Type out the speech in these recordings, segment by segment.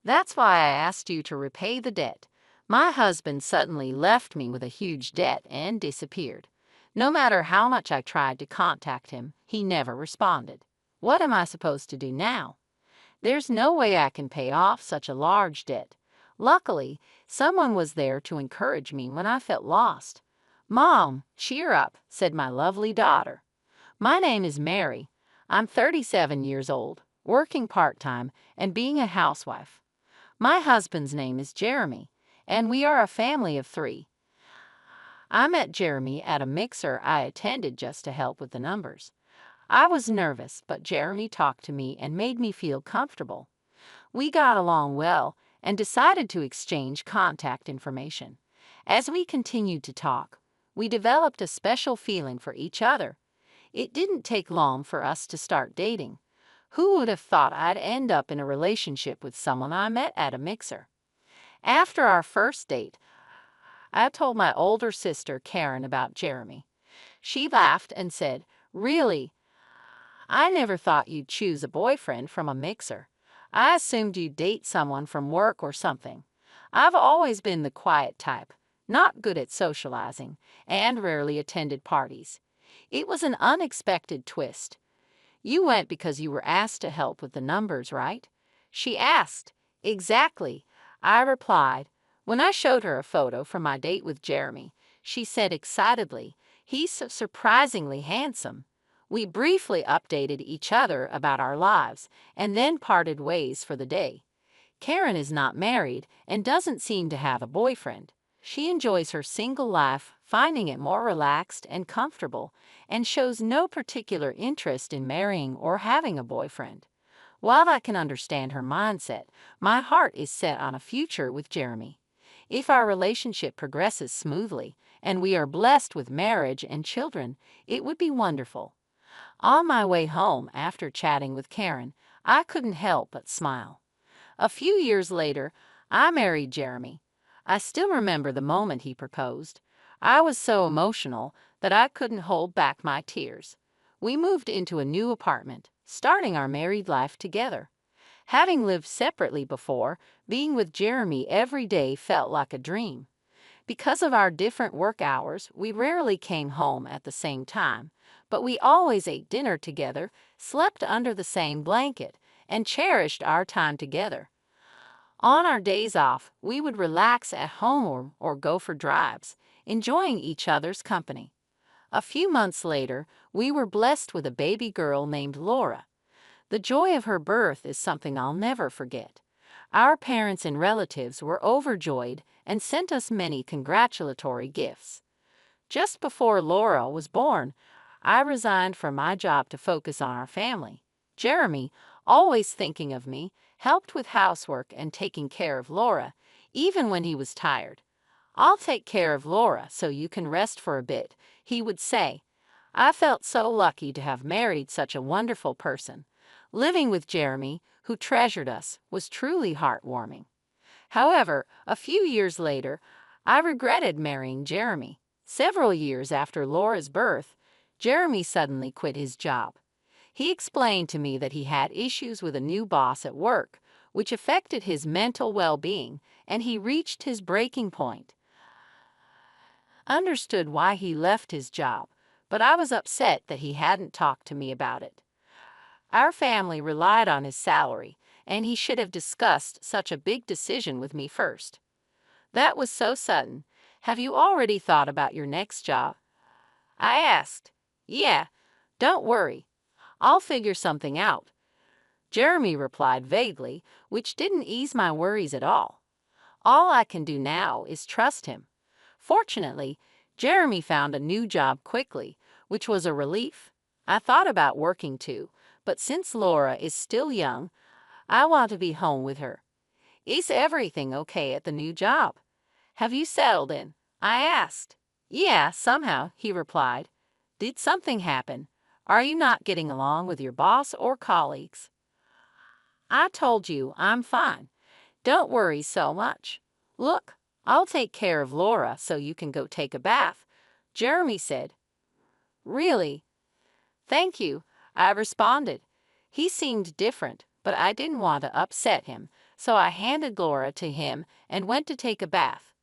That's why I asked you to repay the debt. My husband suddenly left me with a huge debt and disappeared. No matter how much I tried to contact him, he never responded. What am I supposed to do now? There's no way I can pay off such a large debt. Luckily, someone was there to encourage me when I felt lost. Mom, cheer up, said my lovely daughter. My name is Mary. I'm 37 years old, working part-time and being a housewife. My husband's name is Jeremy, and we are a family of 3. I met Jeremy at a mixer I attended just to help with the numbers. I was nervous, but Jeremy talked to me and made me feel comfortable. We got along well and decided to exchange contact information. As we continued to talk, we developed a special feeling for each other. It didn't take long for us to start dating. Who would have thought I'd end up in a relationship with someone I met at a mixer? After our first date, I told my older sister Karen about Jeremy. She laughed and said, "Really? I never thought you'd choose a boyfriend from a mixer. I assumed you'd date someone from work or something. I've always been the quiet type, not good at socializing, and rarely attended parties." It was an unexpected twist. "You went because you were asked to help with the numbers, right?" She asked. "Exactly," I replied. When I showed her a photo from my date with Jeremy, she said excitedly, "He's so surprisingly handsome." We briefly updated each other about our lives and then parted ways for the day. Karen is not married and doesn't seem to have a boyfriend. She enjoys her single life, finding it more relaxed and comfortable, and shows no particular interest in marrying or having a boyfriend. While I can understand her mindset, my heart is set on a future with Jeremy. If our relationship progresses smoothly and we are blessed with marriage and children, it would be wonderful. On my way home after chatting with Karen, I couldn't help but smile. A few years later, I married Jeremy. I still remember the moment he proposed. I was so emotional that I couldn't hold back my tears. We moved into a new apartment, starting our married life together. Having lived separately before, being with Jeremy every day felt like a dream. Because of our different work hours, we rarely came home at the same time, but we always ate dinner together, slept under the same blanket, and cherished our time together. On our days off, we would relax at home or go for drives, enjoying each other's company. A few months later, we were blessed with a baby girl named Laura. The joy of her birth is something I'll never forget. Our parents and relatives were overjoyed and sent us many congratulatory gifts. Just before Laura was born, I resigned from my job to focus on our family. Jeremy, always thinking of me, helped with housework and taking care of Laura, even when he was tired. "I'll take care of Laura so you can rest for a bit," he would say. I felt so lucky to have married such a wonderful person. Living with Jeremy, who treasured us, was truly heartwarming. However, a few years later, I regretted marrying Jeremy. Several years after Laura's birth, Jeremy suddenly quit his job. He explained to me that he had issues with a new boss at work, which affected his mental well-being, and he reached his breaking point. I understood why he left his job, but I was upset that he hadn't talked to me about it. Our family relied on his salary, and he should have discussed such a big decision with me first. That was so sudden. "Have you already thought about your next job?" I asked. "Yeah, don't worry. I'll figure something out," Jeremy replied vaguely, which didn't ease my worries at all. All I can do now is trust him. Fortunately, Jeremy found a new job quickly, which was a relief. I thought about working too, but since Laura is still young, I want to be home with her. "Is everything okay at the new job? Have you settled in?" I asked. "Yeah, somehow," he replied. "Did something happen? Are you not getting along with your boss or colleagues?" I told you I'm fine. Don't worry so much. "Look, I'll take care of Laura so you can go take a bath," Jeremy said. "Really? Thank you," I responded. He seemed different, but I didn't want to upset him, so I handed Laura to him and went to take a bath.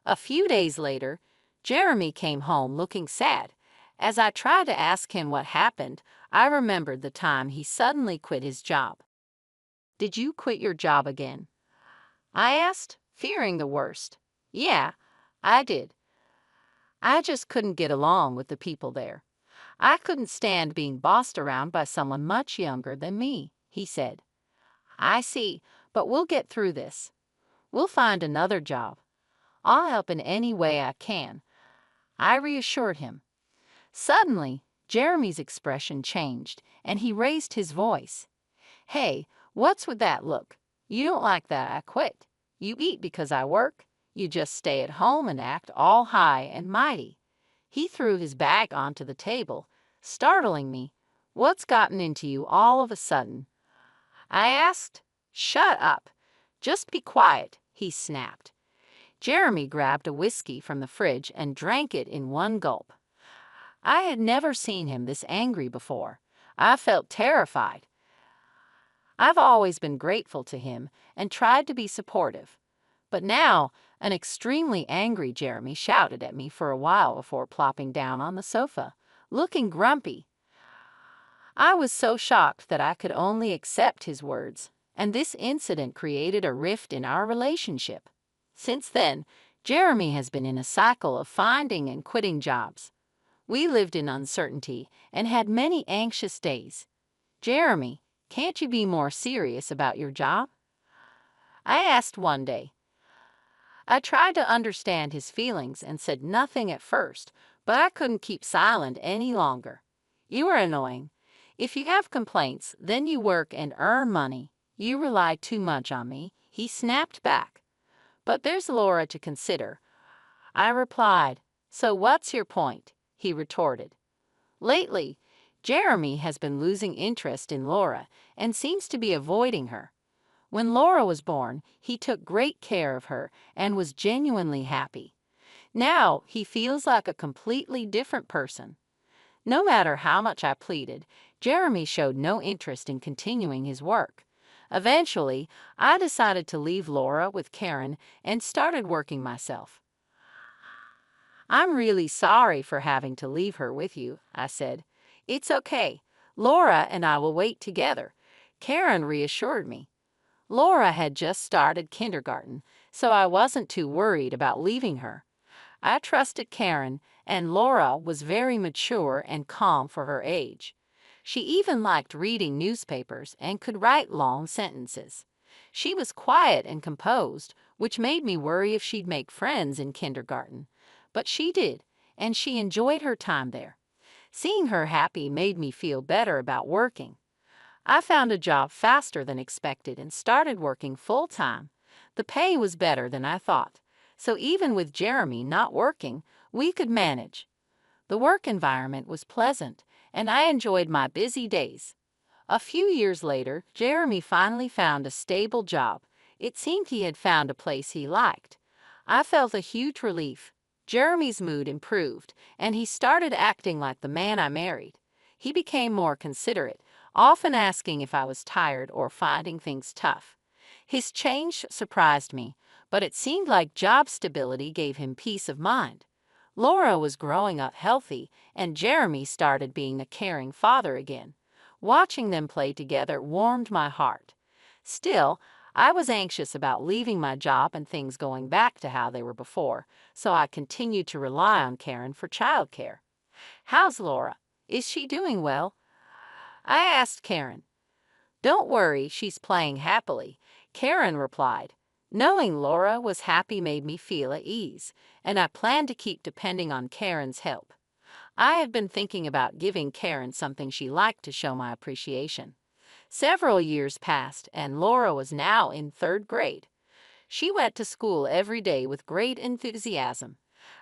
A few days later, Jeremy came home looking sad. As I tried to ask him what happened, I remembered the time he suddenly quit his job. "Did you quit your job again?" I asked, fearing the worst. "Yeah, I did. I just couldn't get along with the people there. I couldn't stand being bossed around by someone much younger than me," he said. "I see, but we'll get through this. We'll find another job. I'll help in any way I can," I reassured him. Suddenly, Jeremy's expression changed, and he raised his voice. "Hey, what's with that look? You don't like that I quit. You eat because I work. You just stay at home and act all high and mighty." He threw his bag onto the table, startling me. "What's gotten into you all of a sudden?" I asked. "Shut up. Just be quiet," he snapped. Jeremy grabbed a whiskey from the fridge and drank it in one gulp. I had never seen him this angry before. I felt terrified. I've always been grateful to him and tried to be supportive. But now, an extremely angry Jeremy shouted at me for a while before plopping down on the sofa, looking grumpy. I was so shocked that I could only accept his words, and this incident created a rift in our relationship. Since then, Jeremy has been in a cycle of finding and quitting jobs. We lived in uncertainty and had many anxious days. "Jeremy, can't you be more serious about your job?" I asked one day. I tried to understand his feelings and said nothing at first, but I couldn't keep silent any longer. "You are annoying. If you have complaints, then you work and earn money. You rely too much on me," he snapped back. "But there's Laura to consider," I replied. "So what's your point?" he retorted. Lately, Jeremy has been losing interest in Laura and seems to be avoiding her. When Laura was born, he took great care of her and was genuinely happy. Now, he feels like a completely different person. No matter how much I pleaded, Jeremy showed no interest in continuing his work. Eventually, I decided to leave Laura with Karen and started working myself. "I'm really sorry for having to leave her with you," I said. "It's okay. Laura and I will wait together," Karen reassured me. Laura had just started kindergarten, so I wasn't too worried about leaving her. I trusted Karen, and Laura was very mature and calm for her age. She even liked reading newspapers and could write long sentences. She was quiet and composed, which made me worry if she'd make friends in kindergarten. But she did, and she enjoyed her time there. Seeing her happy made me feel better about working. I found a job faster than expected and started working full-time. The pay was better than I thought, so even with Jeremy not working, we could manage. The work environment was pleasant, and I enjoyed my busy days. A few years later, Jeremy finally found a stable job. It seemed he had found a place he liked. I felt a huge relief. Jeremy's mood improved, and he started acting like the man I married. He became more considerate, often asking if I was tired or finding things tough. His change surprised me, but it seemed like job stability gave him peace of mind. Laura was growing up healthy, and Jeremy started being a caring father again. Watching them play together warmed my heart. Still, I was anxious about leaving my job and things going back to how they were before, so I continued to rely on Karen for childcare. "How's Laura? Is she doing well?" I asked Karen. "Don't worry, she's playing happily," Karen replied. Knowing Laura was happy made me feel at ease, and I plan to keep depending on Karen's help. I have been thinking about giving Karen something she liked to show my appreciation. Several years passed, and Laura was now in 3rd grade. She went to school every day with great enthusiasm.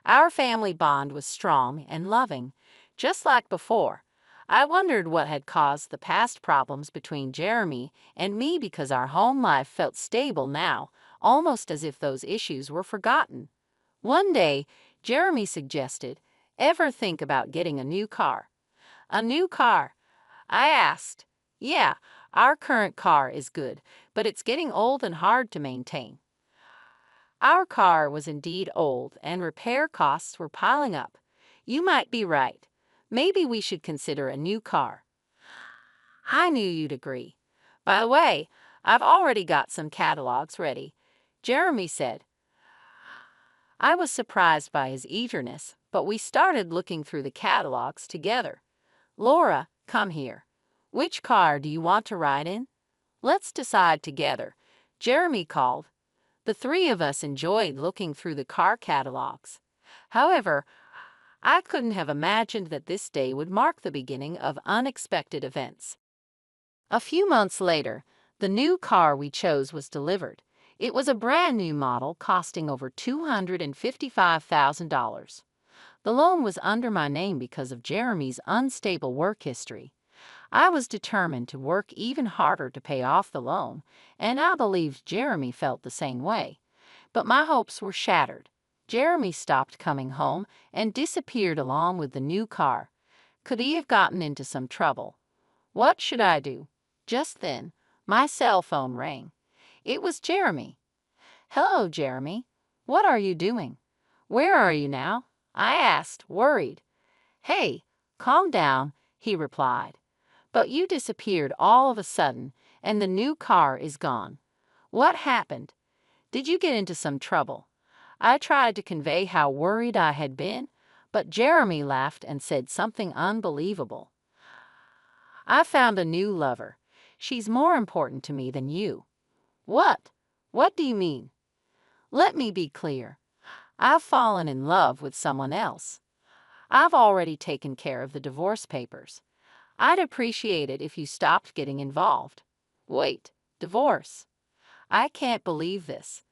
Our family bond was strong and loving, just like before. I wondered what had caused the past problems between Jeremy and me because our home life felt stable now, almost as if those issues were forgotten. One day, Jeremy suggested, "Ever think about getting a new car?" "A new car?" I asked. "Yeah, Our current car is good, but it's getting old and hard to maintain. Our car was indeed old, and repair costs were piling up. You might be right. Maybe we should consider a new car. I knew you'd agree. By the way, I've already got some catalogs ready, Jeremy said. I was surprised by his eagerness, but we started looking through the catalogs together. Laura, come here. Which car do you want to ride in? Let's decide together, Jeremy called. The three of us enjoyed looking through the car catalogs. However, I couldn't have imagined that this day would mark the beginning of unexpected events. A few months later, the new car we chose was delivered. It was a brand new model costing over $255,000. The loan was under my name because of Jeremy's unstable work history. I was determined to work even harder to pay off the loan, and I believed Jeremy felt the same way. But my hopes were shattered. Jeremy stopped coming home and disappeared along with the new car. Could he have gotten into some trouble? What should I do? Just then, my cell phone rang. It was Jeremy. Hello, Jeremy. What are you doing? Where are you now? I asked, worried. Hey, calm down, he replied. But you disappeared all of a sudden, and the new car is gone. What happened? Did you get into some trouble? I tried to convey how worried I had been, but Jeremy laughed and said something unbelievable. I found a new lover. She's more important to me than you. What? What do you mean? Let me be clear. I've fallen in love with someone else. I've already taken care of the divorce papers. I'd appreciate it if you stopped getting involved. Wait, divorce? I can't believe this.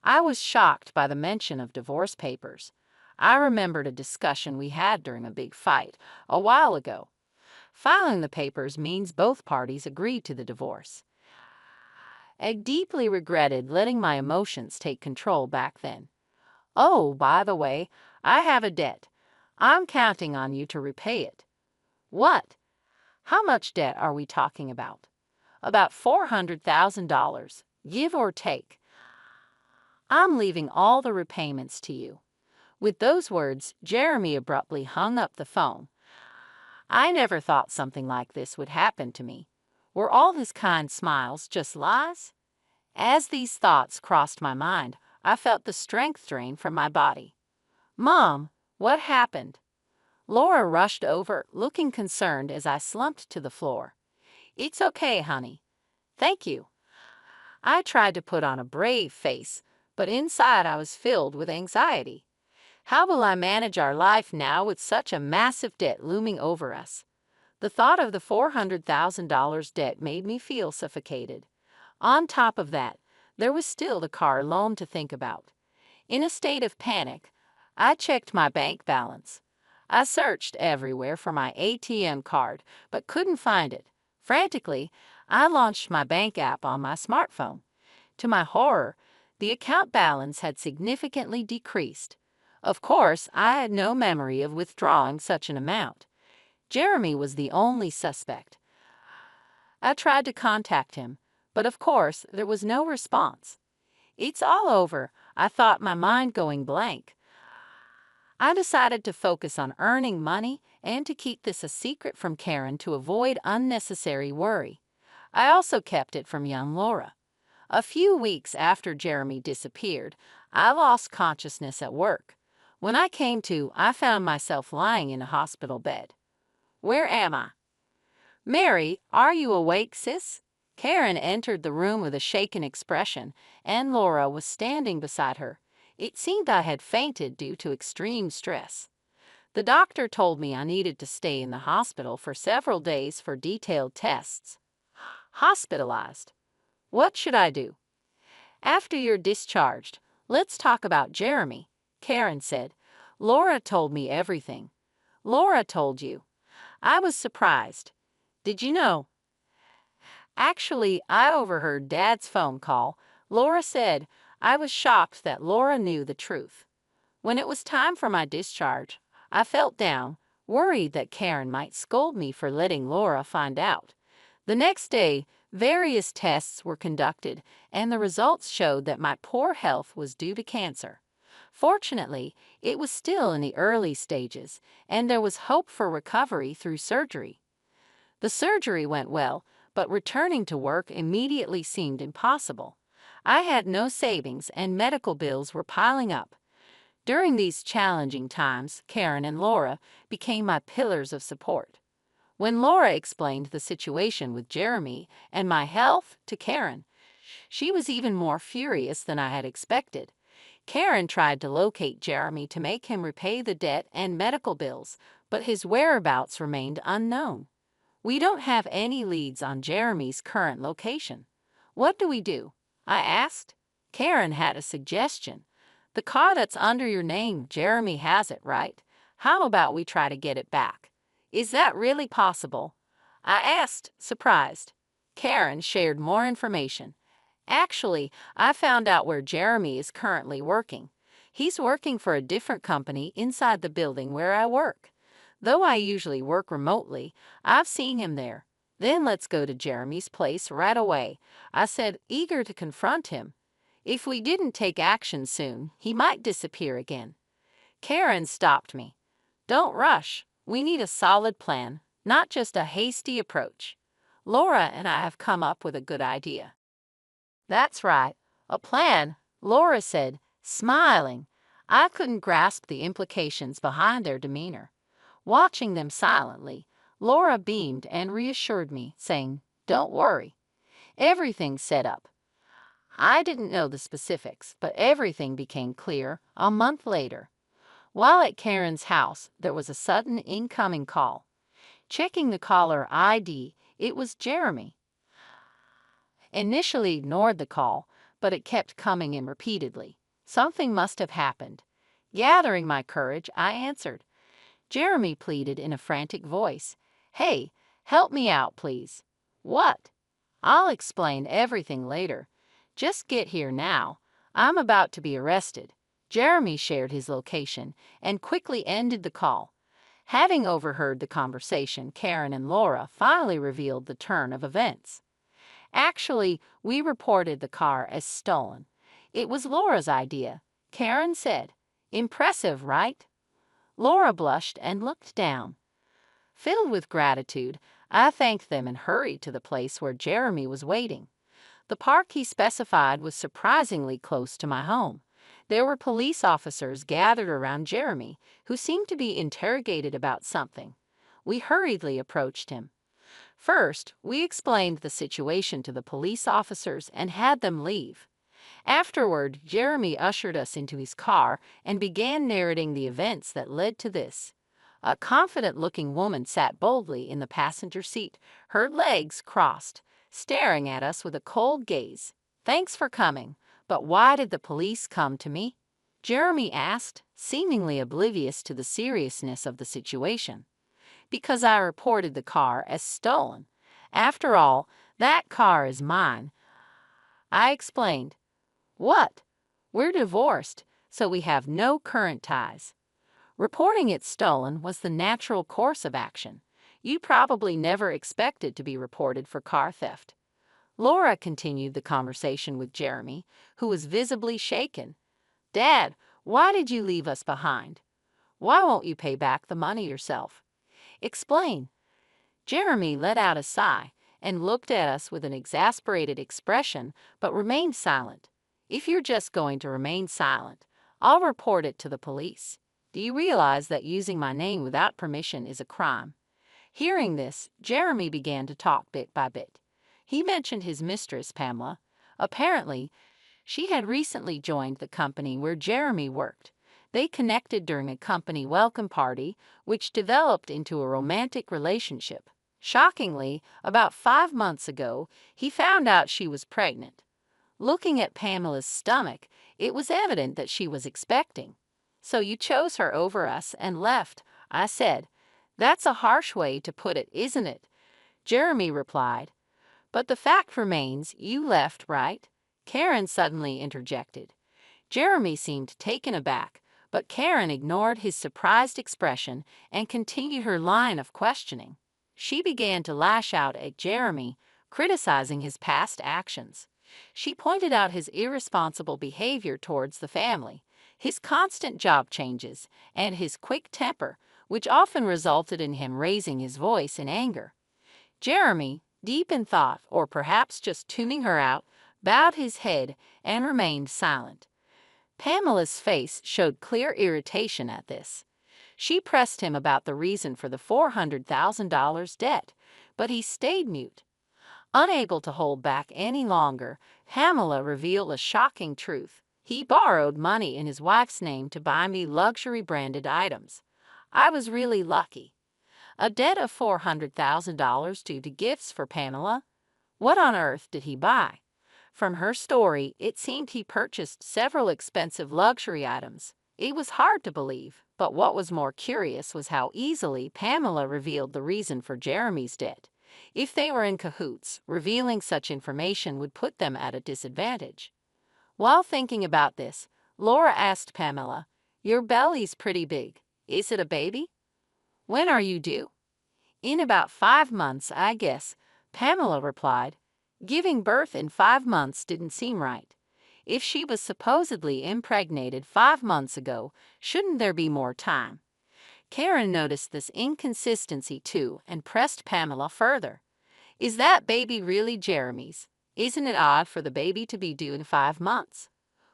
I was shocked by the mention of divorce papers. I remembered a discussion we had during a big fight a while ago. Filing the papers means both parties agreed to the divorce. I deeply regretted letting my emotions take control back then. Oh, by the way, I have a debt. I'm counting on you to repay it. What? How much debt are we talking about? About $400,000, give or take. I'm leaving all the repayments to you. With those words, Jeremy abruptly hung up the phone. I never thought something like this would happen to me. Were all his kind smiles just lies? As these thoughts crossed my mind, I felt the strength drain from my body. Mom, what happened? Laura rushed over, looking concerned as I slumped to the floor. It's okay, honey. Thank you. I tried to put on a brave face, but inside I was filled with anxiety. How will I manage our life now with such a massive debt looming over us? The thought of the $400,000 debt made me feel suffocated. On top of that, there was still the car loan to think about. In a state of panic, I checked my bank balance. I searched everywhere for my ATM card, but couldn't find it. Frantically, I launched my bank app on my smartphone. To my horror, the account balance had significantly decreased. Of course, I had no memory of withdrawing such an amount. Jeremy was the only suspect. I tried to contact him, but of course, there was no response. It's all over, I thought, my mind going blank. I decided to focus on earning money and to keep this a secret from Karen to avoid unnecessary worry. I also kept it from young Laura. A few weeks after Jeremy disappeared, I lost consciousness at work. When I came to, I found myself lying in a hospital bed. Where am I? Mary, are you awake, sis? Karen entered the room with a shaken expression, and Laura was standing beside her. It seemed I had fainted due to extreme stress. The doctor told me I needed to stay in the hospital for several days for detailed tests. Hospitalized. What should I do? After you're discharged, let's talk about Jeremy, Karen said. Laura told me everything. Laura told you. I was surprised. Did you know? Actually, I overheard Dad's phone call. Laura said. I was shocked that Laura knew the truth. When it was time for my discharge, I felt down, worried that Karen might scold me for letting Laura find out. The next day, various tests were conducted, and the results showed that my poor health was due to cancer. Fortunately, it was still in the early stages, and there was hope for recovery through surgery. The surgery went well, but returning to work immediately seemed impossible. I had no savings, and medical bills were piling up. During these challenging times, Karen and Laura became my pillars of support. When Laura explained the situation with Jeremy and my health to Karen, she was even more furious than I had expected. Karen tried to locate Jeremy to make him repay the debt and medical bills, but his whereabouts remained unknown. We don't have any leads on Jeremy's current location. What do we do? I asked. Karen had a suggestion. The car that's under your name, Jeremy has it, right? How about we try to get it back? Is that really possible? I asked, surprised. Karen shared more information. Actually, I found out where Jeremy is currently working. He's working for a different company inside the building where I work. Though I usually work remotely, I've seen him there. Then let's go to Jeremy's place right away, I said, eager to confront him. If we didn't take action soon, he might disappear again. Karen stopped me. Don't rush. We need a solid plan, not just a hasty approach. Laura and I have come up with a good idea. That's right, a plan, Laura said, smiling. I couldn't grasp the implications behind their demeanor. Watching them silently, Laura beamed and reassured me, saying, "Don't worry. Everything's set up." I didn't know the specifics, but everything became clear a month later. While at Karen's house, there was a sudden incoming call. Checking the caller ID, it was Jeremy. Initially ignored the call, but it kept coming in repeatedly. Something must have happened. Gathering my courage, I answered. Jeremy pleaded in a frantic voice. "Hey, help me out, please." "What?" "I'll explain everything later. Just get here now. I'm about to be arrested." Jeremy shared his location and quickly ended the call. Having overheard the conversation, Karen and Laura finally revealed the turn of events. Actually, we reported the car as stolen. It was Laura's idea, Karen said. Impressive, right? Laura blushed and looked down. Filled with gratitude, I thanked them and hurried to the place where Jeremy was waiting. The park he specified was surprisingly close to my home. There were police officers gathered around Jeremy, who seemed to be interrogated about something. We hurriedly approached him. First, we explained the situation to the police officers and had them leave. Afterward, Jeremy ushered us into his car and began narrating the events that led to this. A confident-looking woman sat boldly in the passenger seat, her legs crossed, staring at us with a cold gaze. "Thanks for coming, but why did the police come to me?" Jeremy asked, seemingly oblivious to the seriousness of the situation. "Because I reported the car as stolen. After all, that car is mine," I explained. "What? We're divorced, so we have no current ties." Reporting it stolen was the natural course of action. You probably never expected to be reported for car theft. Laura continued the conversation with Jeremy, who was visibly shaken. "Dad, why did you leave us behind? Why won't you pay back the money yourself? Explain." Jeremy let out a sigh and looked at us with an exasperated expression, but remained silent. "If you're just going to remain silent, I'll report it to the police. Do you realize that using my name without permission is a crime?" Hearing this, Jeremy began to talk bit by bit. He mentioned his mistress, Pamela. Apparently, she had recently joined the company where Jeremy worked. They connected during a company welcome party, which developed into a romantic relationship. Shockingly, about 5 months ago, he found out she was pregnant. Looking at Pamela's stomach, it was evident that she was expecting. "So you chose her over us and left," I said. "That's a harsh way to put it, isn't it?" Jeremy replied. "But the fact remains, you left, right?" Karen suddenly interjected. Jeremy seemed taken aback, but Karen ignored his surprised expression and continued her line of questioning. She began to lash out at Jeremy, criticizing his past actions. She pointed out his irresponsible behavior towards the family, his constant job changes, and his quick temper, which often resulted in him raising his voice in anger. Jeremy, deep in thought, or perhaps just tuning her out, bowed his head and remained silent. Pamela's face showed clear irritation at this. She pressed him about the reason for the $400,000 debt, but he stayed mute. Unable to hold back any longer, Pamela revealed a shocking truth. He borrowed money in his wife's name to buy me luxury-branded items. I was really lucky. A debt of $400,000 due to gifts for Pamela? What on earth did he buy? From her story, it seemed he purchased several expensive luxury items. It was hard to believe, but what was more curious was how easily Pamela revealed the reason for Jeremy's debt. If they were in cahoots, revealing such information would put them at a disadvantage. While thinking about this, Laura asked Pamela, "Your belly's pretty big. Is it a baby? When are you due?" "In about 5 months, I guess," Pamela replied. Giving birth in 5 months didn't seem right. If she was supposedly impregnated 5 months ago, shouldn't there be more time? Karen noticed this inconsistency too and pressed Pamela further. "Is that baby really Jeremy's? Isn't it odd for the baby to be due in 5 months?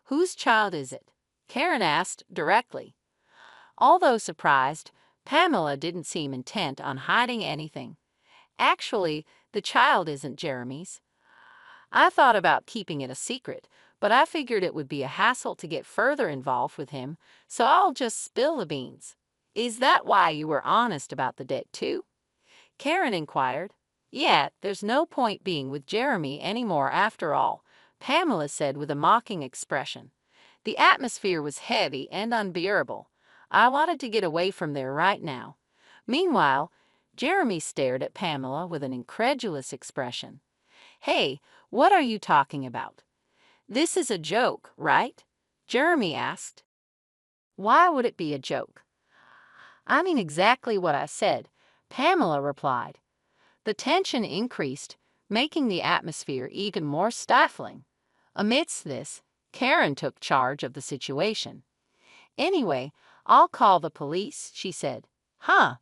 Whose child is it?" Karen asked directly. Although surprised, Pamela didn't seem intent on hiding anything. "Actually, the child isn't Jeremy's. I thought about keeping it a secret, but I figured it would be a hassle to get further involved with him, so I'll just spill the beans." "Is that why you were honest about the debt too?" Karen inquired. "Yeah, there's no point being with Jeremy anymore after all," Pamela said with a mocking expression. "The atmosphere was heavy and unbearable. I wanted to get away from there right now." Meanwhile, Jeremy stared at Pamela with an incredulous expression. "Hey, what are you talking about? This is a joke, right?" Jeremy asked. "Why would it be a joke?" "I mean exactly what I said," Pamela replied. The tension increased, making the atmosphere even more stifling. Amidst this, Karen took charge of the situation. "Anyway, I'll call the police," she said. "Huh?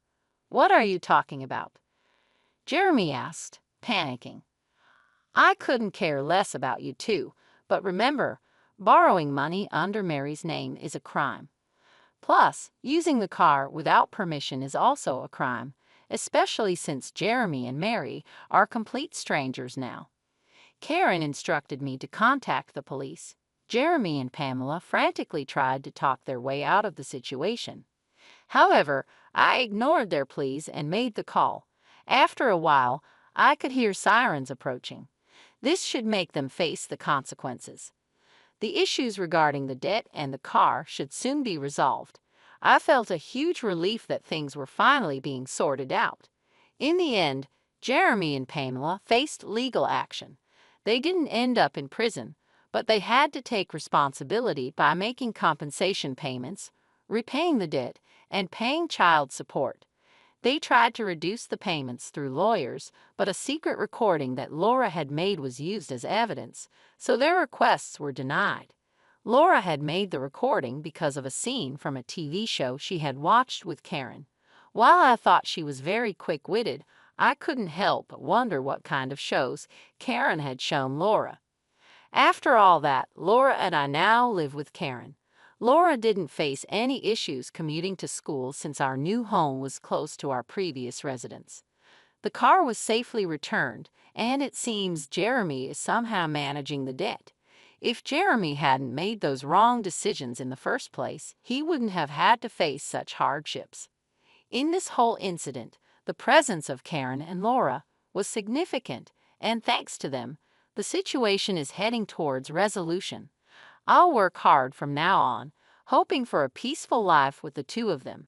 What are you talking about?" Jeremy asked, panicking. "I couldn't care less about you too, but remember, borrowing money under Mary's name is a crime. Plus, using the car without permission is also a crime, especially since Jeremy and Mary are complete strangers now. Karen instructed me to contact the police." Jeremy and Pamela frantically tried to talk their way out of the situation. However, I ignored their pleas and made the call. After a while, I could hear sirens approaching. This should make them face the consequences. The issues regarding the debt and the car should soon be resolved. I felt a huge relief that things were finally being sorted out. In the end, Jeremy and Pamela faced legal action. They didn't end up in prison, but they had to take responsibility by making compensation payments, repaying the debt, and paying child support. They tried to reduce the payments through lawyers, but a secret recording that Laura had made was used as evidence, so their requests were denied. Laura had made the recording because of a scene from a TV show she had watched with Karen. While I thought she was very quick-witted, I couldn't help but wonder what kind of shows Karen had shown Laura. After all that, Laura and I now live with Karen. Laura didn't face any issues commuting to school since our new home was close to our previous residence. The car was safely returned, and it seems Jeremy is somehow managing the debt. If Jeremy hadn't made those wrong decisions in the first place, he wouldn't have had to face such hardships. In this whole incident, the presence of Karen and Laura was significant, and thanks to them, the situation is heading towards resolution. I'll work hard from now on, hoping for a peaceful life with the two of them.